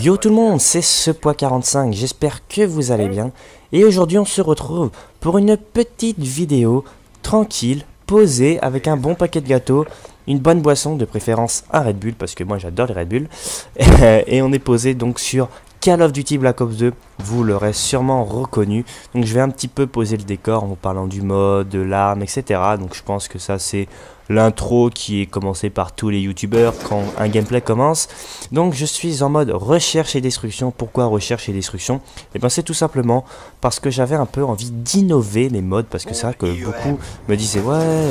Yo tout le monde, c'est Sepois45, j'espère que vous allez bien. Et aujourd'hui on se retrouve pour une petite vidéo tranquille, posée, avec un bon paquet de gâteaux, une bonne boisson, de préférence un Red Bull, parce que moi j'adore les Red Bull. Et on est posé donc sur Call of Duty Black Ops 2, vous l'aurez sûrement reconnu. Donc je vais un petit peu poser le décor en vous parlant du mode, de l'arme, etc. Donc je pense que ça c'est l'intro qui est commencée par tous les youtubeurs quand un gameplay commence. Donc je suis en mode recherche et destruction. Pourquoi recherche et destruction? Et bien c'est tout simplement parce que j'avais un peu envie d'innover les modes, parce que c'est vrai que beaucoup me disaient ouais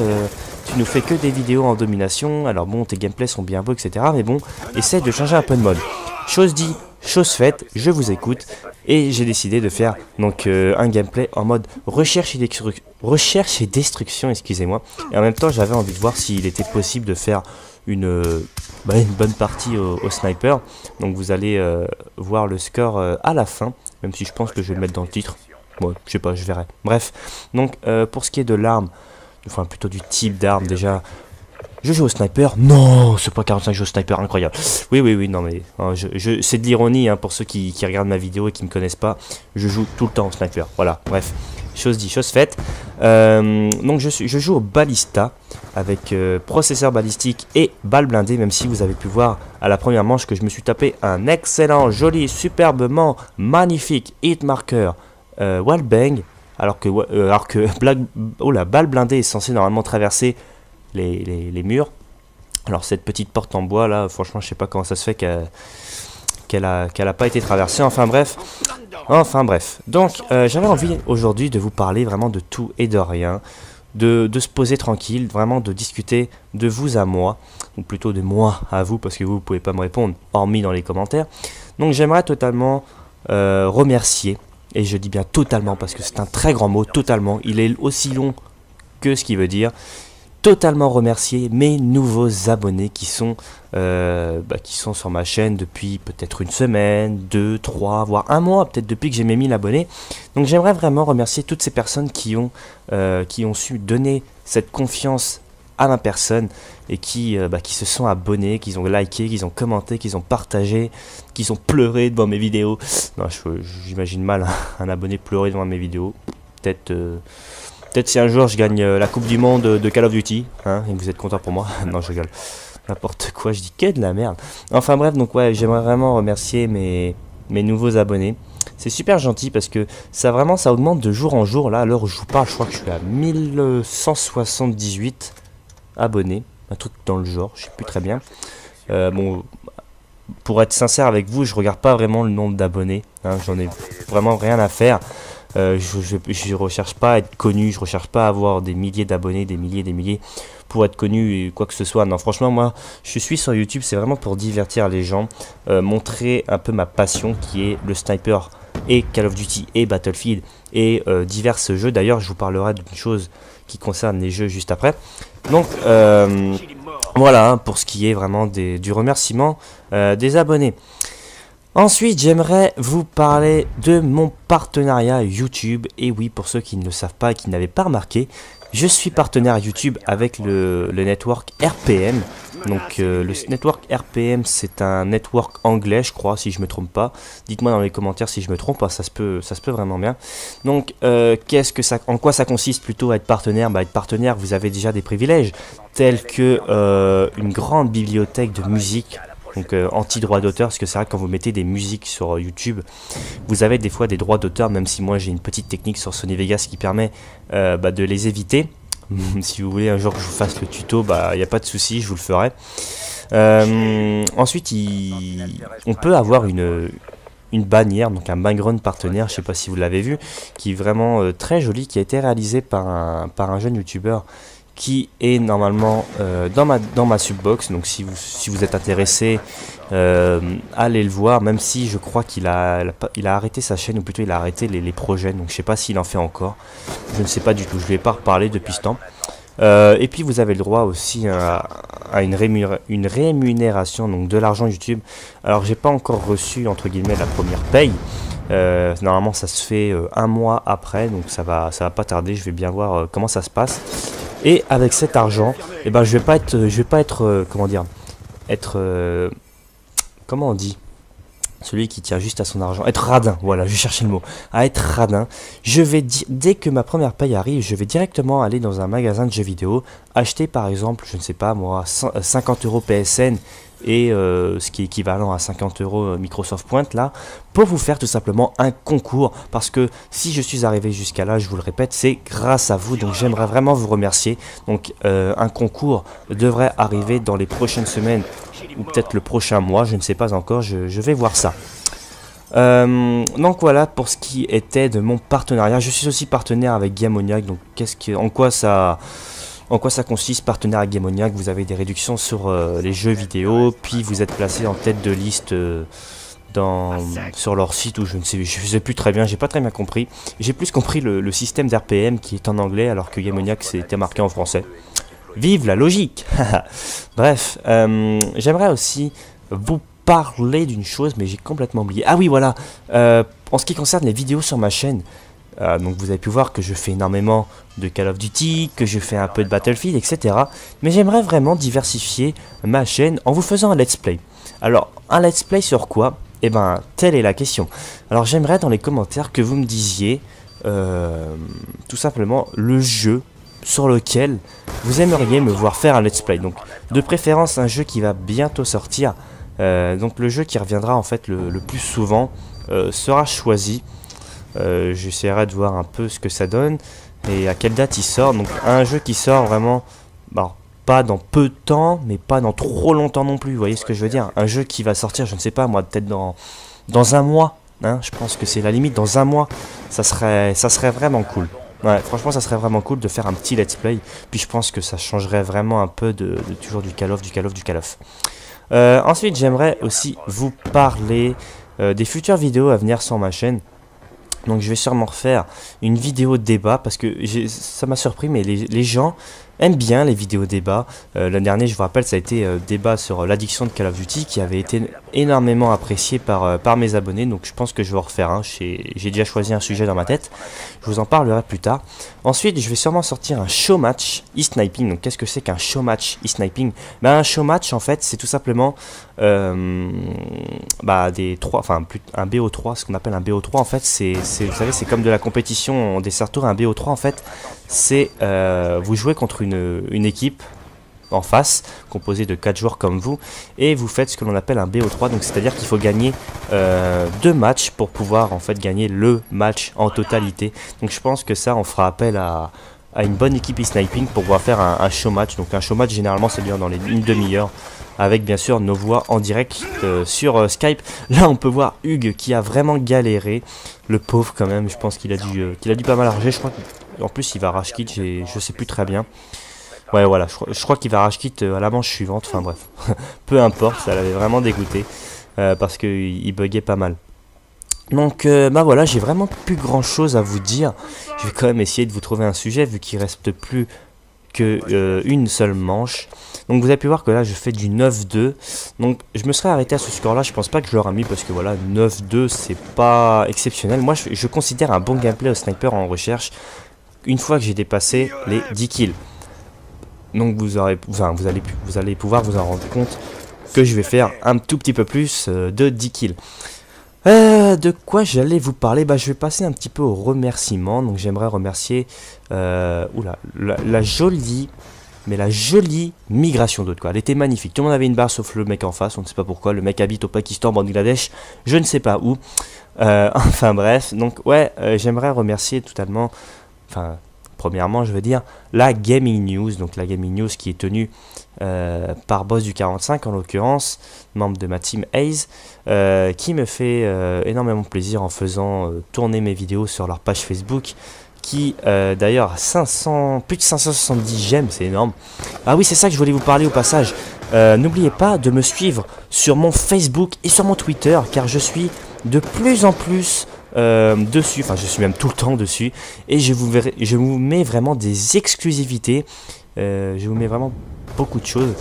tu nous fais que des vidéos en domination, alors bon tes gameplays sont bien beaux etc, mais bon essaie de changer un peu de mode. Chose dit, chose faite, je vous écoute et j'ai décidé de faire donc un gameplay en mode recherche et destruction, excusez-moi. Et en même temps j'avais envie de voir s'il était possible de faire une bonne partie au sniper. Donc vous allez voir le score à la fin, même si je pense que je vais le mettre dans le titre. Bon, je sais pas, je verrai. Bref, donc pour ce qui est de l'arme, enfin plutôt du type d'arme déjà. Je joue au sniper. Non, c'est pas 45, je joue au sniper, incroyable. Oui, non mais c'est de l'ironie hein, pour ceux qui regardent ma vidéo et qui me connaissent pas. Je joue tout le temps au sniper. Voilà, bref, chose dit, chose faite. Donc je joue au ballista avec processeur balistique et balle blindée, même si vous avez pu voir à la première manche que je me suis tapé un excellent, joli, superbement magnifique hitmarker wallbang, alors que balle blindée est censée normalement traverser les murs. Alors cette petite porte en bois là, franchement je sais pas comment ça se fait qu'elle a pas été traversée. Enfin bref. Donc j'avais envie aujourd'hui de vous parler vraiment de tout et de rien, de se poser tranquille, vraiment de discuter de vous à moi, ou plutôt de moi à vous, parce que vous pouvez pas me répondre hormis dans les commentaires. Donc j'aimerais totalement remercier, et je dis bien totalement parce que c'est un très grand mot, totalement, il est aussi long que ce qu'il veut dire. Totalement remercier mes nouveaux abonnés qui sont sur ma chaîne depuis peut-être une semaine, 2, 3, voire un mois, peut-être depuis que j'ai mes 1000 abonnés. Donc j'aimerais vraiment remercier toutes ces personnes qui ont su donner cette confiance à ma personne et qui se sont abonnés, qui ont liké, qui ont commenté, qui ont partagé, qui ont pleuré devant mes vidéos. Non, j'imagine mal un abonné pleurer devant mes vidéos. Peut-être si un jour je gagne la coupe du monde de Call of Duty, hein, et que vous êtes content pour moi. Non, je rigole. N'importe quoi, je dis que de la merde. Enfin bref, donc ouais, j'aimerais vraiment remercier mes nouveaux abonnés. C'est super gentil parce que ça augmente de jour en jour. Là, à l'heure où je vous parle, je crois que je suis à 1178 abonnés. Un truc dans le genre, je sais plus très bien. Bon, pour être sincère avec vous, je regarde pas vraiment le nombre d'abonnés. Hein, j'en ai vraiment rien à faire. Je recherche pas à être connu, je recherche pas à avoir des milliers d'abonnés, des milliers pour être connu et quoi que ce soit. Non, franchement, moi, je suis sur YouTube, c'est vraiment pour divertir les gens, montrer un peu ma passion qui est le sniper et Call of Duty et Battlefield et divers jeux. D'ailleurs, je vous parlerai d'une chose qui concerne les jeux juste après. Donc, voilà, hein, pour ce qui est vraiment du remerciement des abonnés. Ensuite, j'aimerais vous parler de mon partenariat YouTube. Et oui, pour ceux qui ne le savent pas et qui n'avaient pas remarqué, je suis partenaire YouTube avec le network RPM. Donc le network RPM, c'est un network anglais, je crois, si je me trompe pas. Dites-moi dans les commentaires si je me trompe, ça se peut vraiment bien. Donc en quoi ça consiste plutôt à être partenaire? Être partenaire, vous avez déjà des privilèges tels que une grande bibliothèque de musique. Donc anti-droit d'auteur, parce que c'est vrai que quand vous mettez des musiques sur YouTube, vous avez des fois des droits d'auteur, même si moi j'ai une petite technique sur Sony Vegas qui permet de les éviter. Si vous voulez un jour que je vous fasse le tuto, il n'y a pas de souci, je vous le ferai. Ensuite, on peut avoir une bannière, donc un background partenaire, je ne sais pas si vous l'avez vu, qui est vraiment très joli, qui a été réalisé par un jeune youtubeur qui est normalement dans ma subbox. Donc si vous êtes intéressé, allez le voir, même si je crois qu'il a arrêté sa chaîne, ou plutôt il a arrêté les projets, donc je sais pas s'il en fait encore, je ne sais pas du tout, je ne lui ai pas reparlé depuis ce temps. Et puis vous avez le droit aussi à une rémunération, donc de l'argent YouTube. Alors j'ai pas encore reçu entre guillemets la première paye. Normalement ça se fait un mois après, donc ça va pas tarder, je vais bien voir comment ça se passe. Et avec cet argent, je vais pas être comment dire, comment on dit, celui qui tient juste à son argent, être radin, voilà, je cherchais le mot, à être radin, je vais dès que ma première paye arrive, je vais directement aller dans un magasin de jeux vidéo, acheter par exemple, je ne sais pas moi, 50 € PSN et ce qui est équivalent à 50 € Microsoft Point là, pour vous faire tout simplement un concours, parce que si je suis arrivé jusqu'à là, je vous le répète, c'est grâce à vous, donc j'aimerais vraiment vous remercier. Donc un concours devrait arriver dans les prochaines semaines, ou peut-être le prochain mois, je ne sais pas encore, je vais voir ça. Donc voilà pour ce qui était de mon partenariat. Je suis aussi partenaire avec Gamoniac, donc en quoi ça consiste, partenaire avec Gamoniac? Vous avez des réductions sur les jeux vidéo, puis vous êtes placé en tête de liste sur leur site, ou je sais plus très bien, j'ai pas très bien compris. J'ai plus compris le système d'RPM qui est en anglais alors que Gamoniac c'était marqué en français. Vive la logique. Bref, j'aimerais aussi vous parler d'une chose, mais j'ai complètement oublié. Ah oui, voilà, en ce qui concerne les vidéos sur ma chaîne, donc vous avez pu voir que je fais énormément de Call of Duty, que je fais un peu de Battlefield, etc. Mais j'aimerais vraiment diversifier ma chaîne en vous faisant un let's play. Alors, un let's play sur quoi? Eh ben, telle est la question. Alors j'aimerais dans les commentaires que vous me disiez tout simplement le jeu sur lequel vous aimeriez me voir faire un let's play. Donc de préférence un jeu qui va bientôt sortir. Donc le jeu qui reviendra en fait le plus souvent sera choisi. J'essaierai de voir un peu ce que ça donne et à quelle date il sort. Donc un jeu qui sort vraiment, bon, pas dans peu de temps, mais pas dans trop longtemps non plus. Vous voyez ce que je veux dire? Un jeu qui va sortir, je ne sais pas moi, peut-être dans un mois. Hein, je pense que c'est la limite. Dans un mois, ça serait vraiment cool. Ouais, franchement, ça serait vraiment cool de faire un petit let's play. Puis je pense que ça changerait vraiment un peu de toujours du Call of. Ensuite, j'aimerais aussi vous parler des futures vidéos à venir sur ma chaîne. Donc je vais sûrement refaire une vidéo débat parce que ça m'a surpris, mais les gens aiment bien les vidéos débat. L'an dernier, je vous rappelle, ça a été débat sur l'addiction de Call of Duty qui avait été énormément apprécié par mes abonnés. Donc je pense que je vais en refaire un. J'ai déjà choisi un sujet dans ma tête. Je vous en parlerai plus tard. Ensuite, je vais sûrement sortir un show match e-sniping. Donc qu'est-ce que c'est qu'un show match e-sniping? Un show match, en fait, c'est tout simplement un BO3, ce qu'on appelle un BO3 en fait, vous savez, c'est comme de la compétition en Desert Tour. Un BO3 en fait, c'est vous jouez contre une équipe en face, composée de 4 joueurs comme vous, et vous faites ce que l'on appelle un BO3, donc c'est à dire qu'il faut gagner 2 matchs pour pouvoir en fait gagner le match en totalité. Donc je pense que ça, on fera appel à une bonne équipe e-sniping pour pouvoir faire un show match. Donc un show match, généralement c'est bien dans une demi-heure, avec bien sûr nos voix en direct sur Skype. Là on peut voir Hugues qui a vraiment galéré, le pauvre quand même. Je pense qu'il a dû pas mal arranger. Je crois qu'en plus il va rage quit, je sais plus très bien. Ouais, voilà, je crois qu'il va rage quit à la manche suivante. Enfin bref, peu importe, ça l'avait vraiment dégoûté parce qu'il buguait pas mal. Donc voilà, j'ai vraiment plus grand chose à vous dire. Je vais quand même essayer de vous trouver un sujet vu qu'il reste plus que une seule manche. Donc vous avez pu voir que là je fais du 9-2. Donc je me serais arrêté à ce score là. Je pense pas que je l'aurais mis parce que voilà, 9-2 c'est pas exceptionnel. Moi je considère un bon gameplay au sniper en recherche une fois que j'ai dépassé les 10 kills. Donc vous allez pouvoir vous en rendre compte que je vais faire un tout petit peu plus de 10 kills. De quoi j'allais vous parler? Je vais passer un petit peu aux remerciements. Donc j'aimerais remercier la jolie migration d'eau, quoi. Elle était magnifique. Tout le monde avait une barre sauf le mec en face. On ne sait pas pourquoi. Le mec habite au Pakistan, Bangladesh, je ne sais pas où. Enfin bref. Donc ouais, j'aimerais remercier totalement. Enfin, premièrement, je veux dire la Gaming News. Donc la Gaming News qui est tenue par Boss du 45 en l'occurrence, membre de ma team Ace, qui me fait énormément plaisir en faisant tourner mes vidéos sur leur page Facebook, qui d'ailleurs a plus de 570 j'aime, c'est énorme. Ah oui, c'est ça que je voulais vous parler au passage. N'oubliez pas de me suivre sur mon Facebook et sur mon Twitter, car je suis de plus en plus dessus, enfin je suis même tout le temps dessus, et je vous mets vraiment des exclusivités, je vous mets vraiment beaucoup de choses.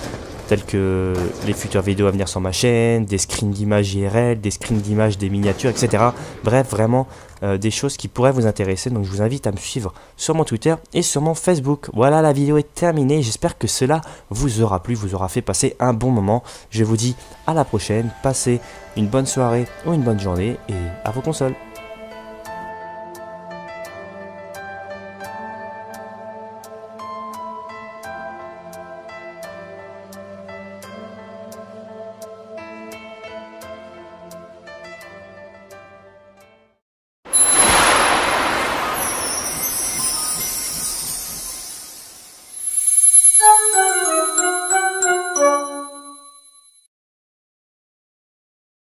tels que les futures vidéos à venir sur ma chaîne, des screens d'images IRL, des screens d'images des miniatures, etc. Bref, vraiment des choses qui pourraient vous intéresser. Donc je vous invite à me suivre sur mon Twitter et sur mon Facebook. Voilà, la vidéo est terminée. J'espère que cela vous aura plu, vous aura fait passer un bon moment. Je vous dis à la prochaine. Passez une bonne soirée ou une bonne journée et à vos consoles.